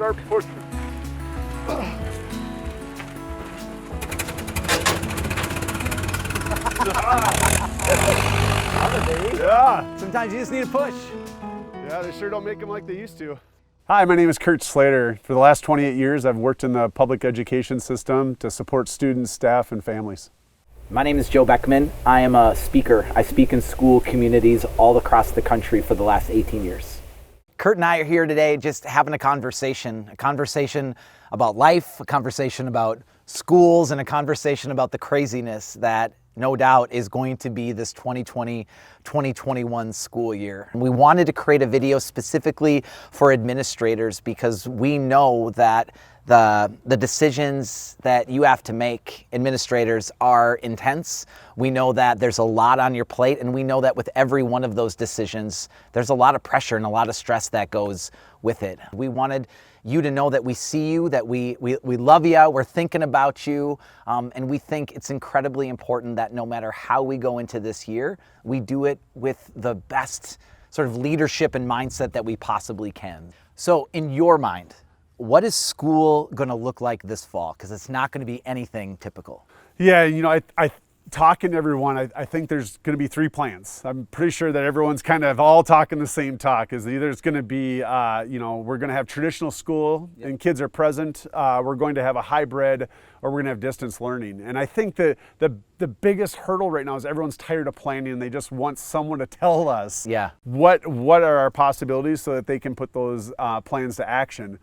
start pushing. Yeah. Sometimes you just need a push. Yeah, they sure don't make them like they used to. Hi, my name is Curt Slater. For the last 28 years, I've worked in the public education system to support students, staff, and families. My name is Beckman. I am a speaker. I speak in school communities all across the country for the last 18 years. Curt and I are here today just having a conversation about life, a conversation about schools, and a conversation about the craziness that no doubt is going to be this 2020-2021 school year. We wanted to create a video specifically for administrators because we know that the decisions that you have to make, administrators, are intense. We know that there's a lot on your plate, and we know that with every one of those decisions, there's a lot of pressure and a lot of stress that goes with it. We wanted you to know that we see you, that we love you, we're thinking about you, and we think it's incredibly important that no matter how we go into this year, we do it with the best sort of leadership and mindset that we possibly can. So in your mind, what is school going to look like this fall? Because it's not going to be anything typical. Yeah, you know, I talking to everyone, I think there's going to be 3 plans. I'm pretty sure that everyone's kind of all talking the same talk. Is either it's going to be, we're going to have traditional school and kids are present. We're going to have a hybrid, or we're going to have distance learning. And I think that the biggest hurdle right now is everyone's tired of planning and they just want someone to tell us what are our possibilities so that they can put those plans to action.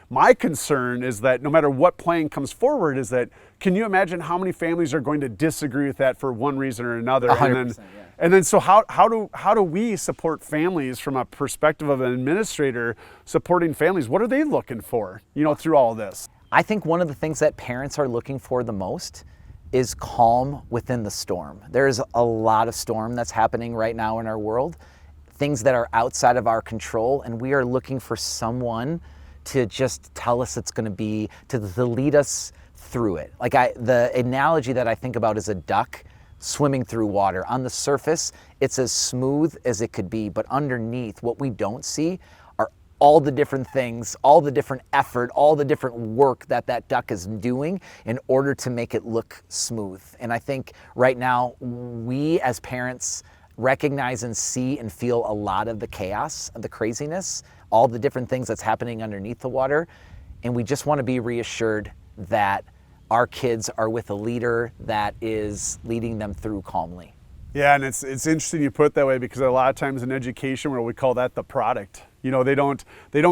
My concern is that no matter what plan comes forward, is that, can you imagine how many families are going to disagree with that for one reason or another? 100%, and then so how do we support families from a perspective of an administrator supporting families? What are they looking for, through all of this? I think one of the things that parents are looking for the most is calm within the storm. There's a lot of storm that's happening right now in our world, things that are outside of our control, and we are looking for someone to just tell us it's going to be, to lead us through it. Like the analogy that I think about is a duck swimming through water. On the surface, it's as smooth as it could be, but underneath, what we don't see are all the different things, all the different effort, all the different work that duck is doing in order to make it look smooth. And I think right now, we as parents recognize and see and feel a lot of the chaos, the craziness, all the different things that's happening underneath the water. And we just want to be reassured that our kids are with a leader that is leading them through calmly. Yeah, and it's interesting you put it that way, because a lot of times in education, where we call that the product. They don't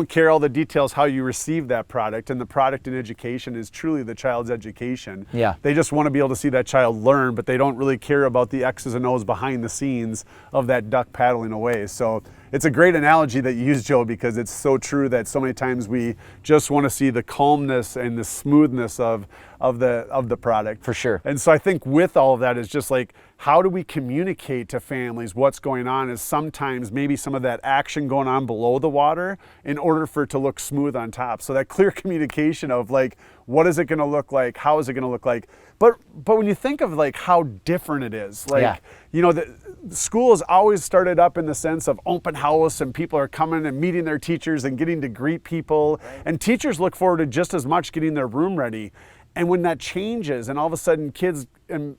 care all the details how you receive that product, and the product in education is truly the child's education. Yeah. They just want to be able to see that child learn, but they don't really care about the X's and O's behind the scenes of that duck paddling away. So it's a great analogy that you use, Joe, because it's so true that so many times we just want to see the calmness and the smoothness of the product. For sure. And so I think with all of that is just like, how do we communicate to families what's going on? Is sometimes maybe some of that action going on below the water in order for it to look smooth on top. So that clear communication of like, what is it going to look like? How is it going to look like? But when you think of like how different it is, like, the school has always started up in the sense of open house, and people are coming and meeting their teachers and getting to greet people. Right. And teachers look forward to just as much getting their room ready. And when that changes and all of a sudden kids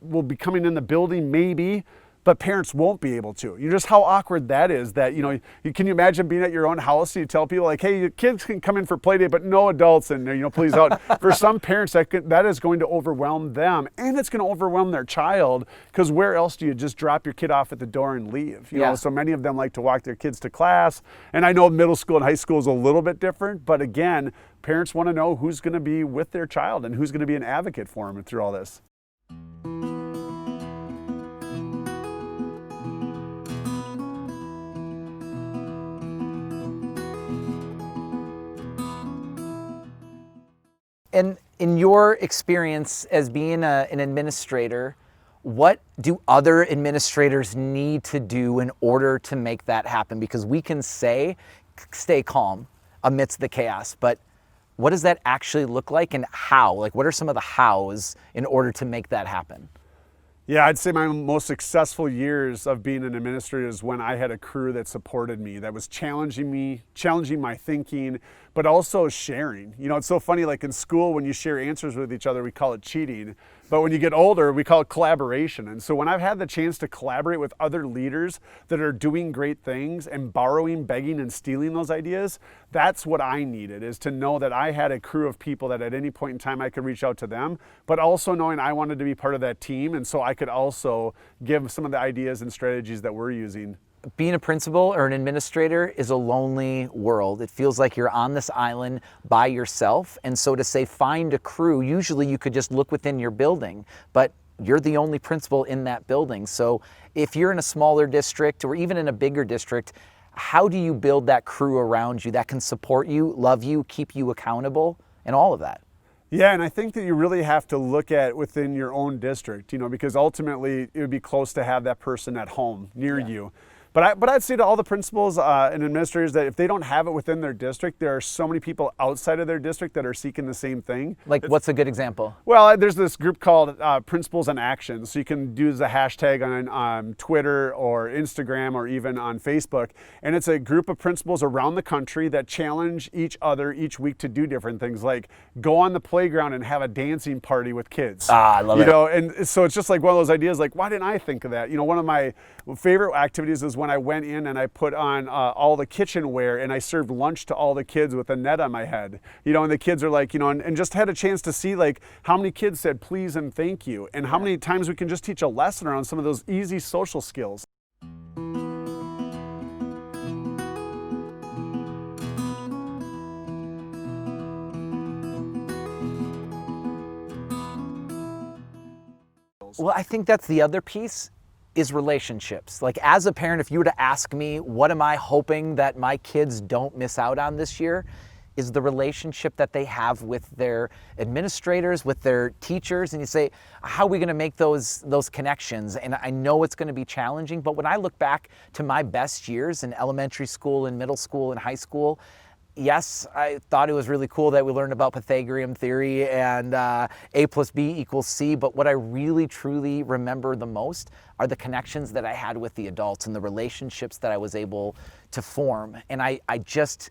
will be coming in the building maybe, but parents won't be able to. Just how awkward that is, that, can you imagine being at your own house and you tell people like, hey, your kids can come in for play day, but no adults in there, please out. For some parents, that is going to overwhelm them, and it's going to overwhelm their child, because where else do you just drop your kid off at the door and leave? You know, so many of them like to walk their kids to class, and I know middle school and high school is a little bit different, but again, parents want to know who's going to be with their child and who's going to be an advocate for them through all this. And in your experience as being an administrator, what do other administrators need to do in order to make that happen? Because we can say, stay calm amidst the chaos, but what does that actually look like, and how? Like, what are some of the hows in order to make that happen? Yeah, I'd say my most successful years of being an administrator is when I had a crew that supported me, that was challenging me, challenging my thinking, but also sharing. You know, it's so funny, like in school, when you share answers with each other, we call it cheating. But when you get older, we call it collaboration. And so when I've had the chance to collaborate with other leaders that are doing great things and borrowing, begging, and stealing those ideas, that's what I needed, is to know that I had a crew of people that at any point in time I could reach out to them, but also knowing I wanted to be part of that team. And so I could also give some of the ideas and strategies that we're using. Being a principal or an administrator is a lonely world. It feels like you're on this island by yourself. And so to say, find a crew, usually you could just look within your building, but you're the only principal in that building. So if you're in a smaller district or even in a bigger district, how do you build that crew around you that can support you, love you, keep you accountable, and all of that? Yeah, and I think that you really have to look at within your own district, you know, because ultimately it would be close to have that person at home near you. But I'd say to all the principals and administrators that if they don't have it within their district, there are so many people outside of their district that are seeking the same thing. Like, what's a good example? Well, there's this group called Principals in Action. So you can use the hashtag on Twitter or Instagram or even on Facebook. And it's a group of principals around the country that challenge each other each week to do different things, like go on the playground and have a dancing party with kids. I love it. You know, and so it's just like one of those ideas, like, why didn't I think of that? You know, one of my favorite activities is when I went in and I put on all the kitchenware and I served lunch to all the kids with a net on my head. You know, and the kids are like, you know, and just had a chance to see like how many kids said please and thank you, and how many times we can just teach a lesson around some of those easy social skills. Well, I think that's the other piece, is relationships. Like, as a parent, if you were to ask me, what am I hoping that my kids don't miss out on this year, is the relationship that they have with their administrators, with their teachers. And you say, how are we gonna make those connections? And I know it's gonna be challenging, but when I look back to my best years in elementary school and middle school and high school, yes, I thought it was really cool that we learned about Pythagorean theory and A plus B equals C, but what I really truly remember the most are the connections that I had with the adults and the relationships that I was able to form. And I just,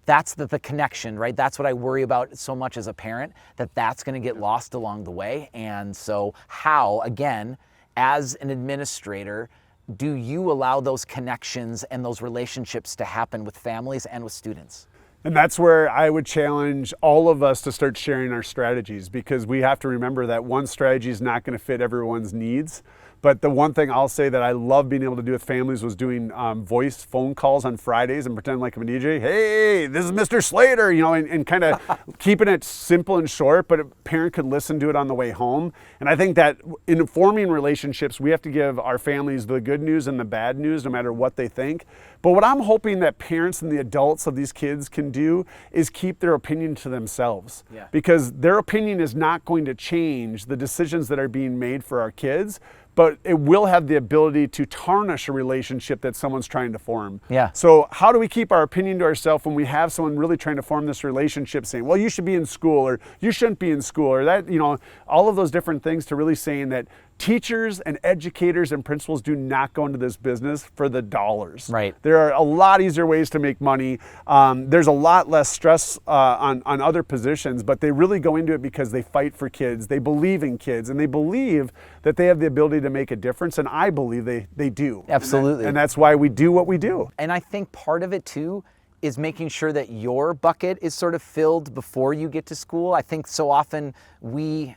that's the connection, right? That's what I worry about so much as a parent, that's gonna get lost along the way. And so how, again, as an administrator, do you allow those connections and those relationships to happen with families and with students? And that's where I would challenge all of us to start sharing our strategies, because we have to remember that one strategy is not going to fit everyone's needs. But the one thing I'll say that I love being able to do with families was doing voice phone calls on Fridays and pretend like I'm a DJ. Hey, this is Mr. Slater, you know, and kind of keeping it simple and short, but a parent could listen to it on the way home. And I think that in forming relationships, we have to give our families the good news and the bad news, no matter what they think. But what I'm hoping that parents and the adults of these kids can do is keep their opinion to themselves. Yeah. Because their opinion is not going to change the decisions that are being made for our kids, but it will have the ability to tarnish a relationship that someone's trying to form. Yeah. So how do we keep our opinion to ourselves when we have someone really trying to form this relationship, saying, well, you should be in school, or you shouldn't be in school, or that, you know, all of those different things, to really saying that teachers and educators and principals do not go into this business for the dollars. Right. There are a lot easier ways to make money. There's a lot less stress on other positions, but they really go into it because they fight for kids. They believe in kids, and they believe that they have the ability to make a difference. And I believe they do. Absolutely. And that's why we do what we do. And I think part of it too is making sure that your bucket is sort of filled before you get to school. I think so often we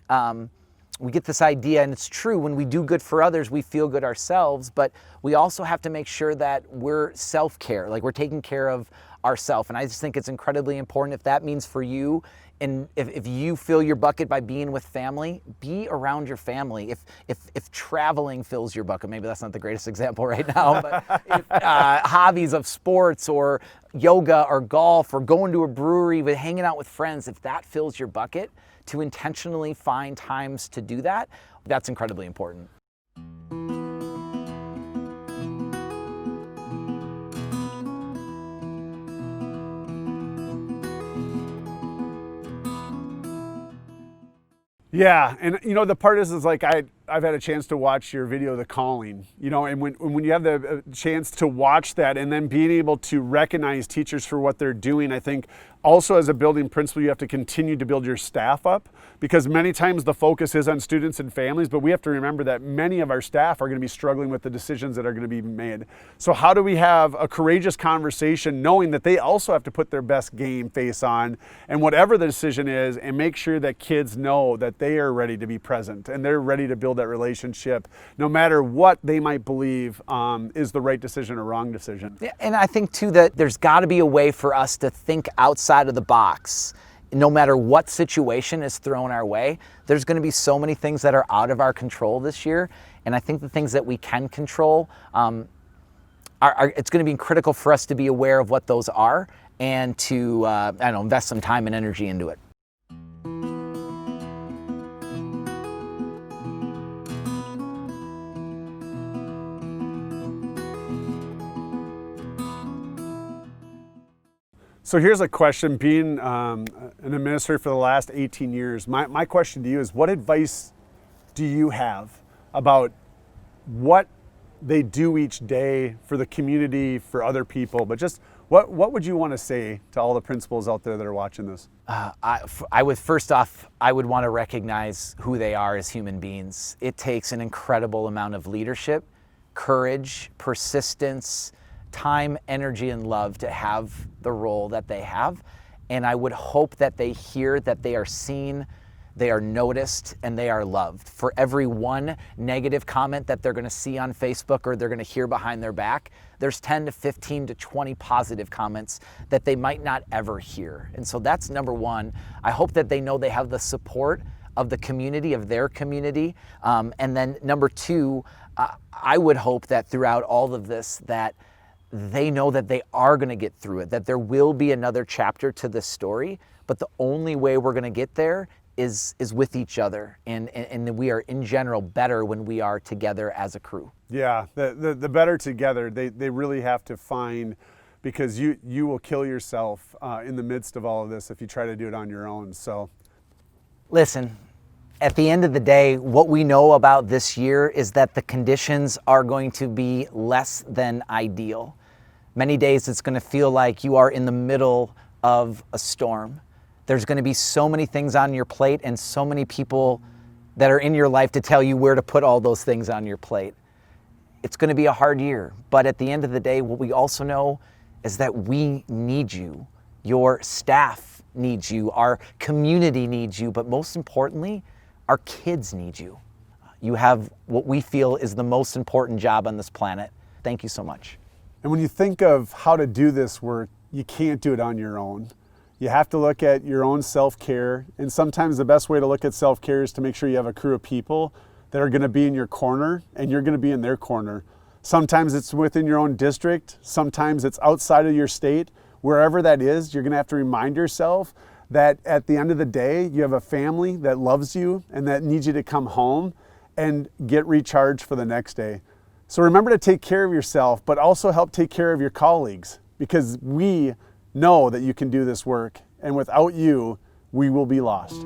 get this idea, and it's true, when we do good for others, we feel good ourselves, but we also have to make sure that we're self-care, like we're taking care of ourselves. And I just think it's incredibly important. If that means for you, and if you fill your bucket by being with family, be around your family. If traveling fills your bucket, maybe that's not the greatest example right now, but if, hobbies of sports or yoga or golf or going to a brewery, with hanging out with friends, if that fills your bucket, to intentionally find times to do that, that's incredibly important. Yeah, and the part is like I've had a chance to watch your video, The Calling, and when you have the chance to watch that and then being able to recognize teachers for what they're doing, I think also as a building principal, you have to continue to build your staff up, because many times the focus is on students and families, but we have to remember that many of our staff are going to be struggling with the decisions that are going to be made. So how do we have a courageous conversation knowing that they also have to put their best game face on and whatever the decision is, and make sure that kids know that they are ready to be present and they're ready to build that relationship no matter what they might believe is the right decision or wrong decision. Yeah, and I think too that there's got to be a way for us to think outside of the box. No matter what situation is thrown our way, there's going to be so many things that are out of our control this year, and I think the things that we can control it's going to be critical for us to be aware of what those are and to invest some time and energy into it. So here's a question, being an administrator for the last 18 years, my question to you is, what advice do you have about what they do each day for the community, for other people, but just what would you want to say to all the principals out there that are watching this? I would want to recognize who they are as human beings. It takes an incredible amount of leadership, courage, persistence, time, energy, and love to have the role that they have. And I would hope that they hear that they are seen, they are noticed, and they are loved. For every one negative comment that they're going to see on Facebook or they're going to hear behind their back, there's 10 to 15 to 20 positive comments that they might not ever hear. And so that's number one. I hope that they know they have the support of the community, of their community. And then number two, I would hope that throughout all of this that they know that they are going to get through it, that there will be another chapter to this story, but the only way we're going to get there is with each other, and we are in general better when we are together as a crew. Yeah, the better together, they really have to find, because you will kill yourself in the midst of all of this if you try to do it on your own. So listen, at the end of the day, what we know about this year is that the conditions are going to be less than ideal. Many days it's going to feel like you are in the middle of a storm. There's going to be so many things on your plate and so many people that are in your life to tell you where to put all those things on your plate. It's going to be a hard year, but at the end of the day, what we also know is that we need you. Your staff needs you. Our community needs you, but most importantly, our kids need you. You have what we feel is the most important job on this planet. Thank you so much. And when you think of how to do this work, you can't do it on your own. You have to look at your own self-care, and sometimes the best way to look at self-care is to make sure you have a crew of people that are going to be in your corner and you're going to be in their corner. Sometimes it's within your own district, sometimes it's outside of your state. Wherever that is, you're going to have to remind yourself that at the end of the day, you have a family that loves you and that needs you to come home and get recharged for the next day. So remember to take care of yourself, but also help take care of your colleagues, because we know that you can do this work, and without you, we will be lost.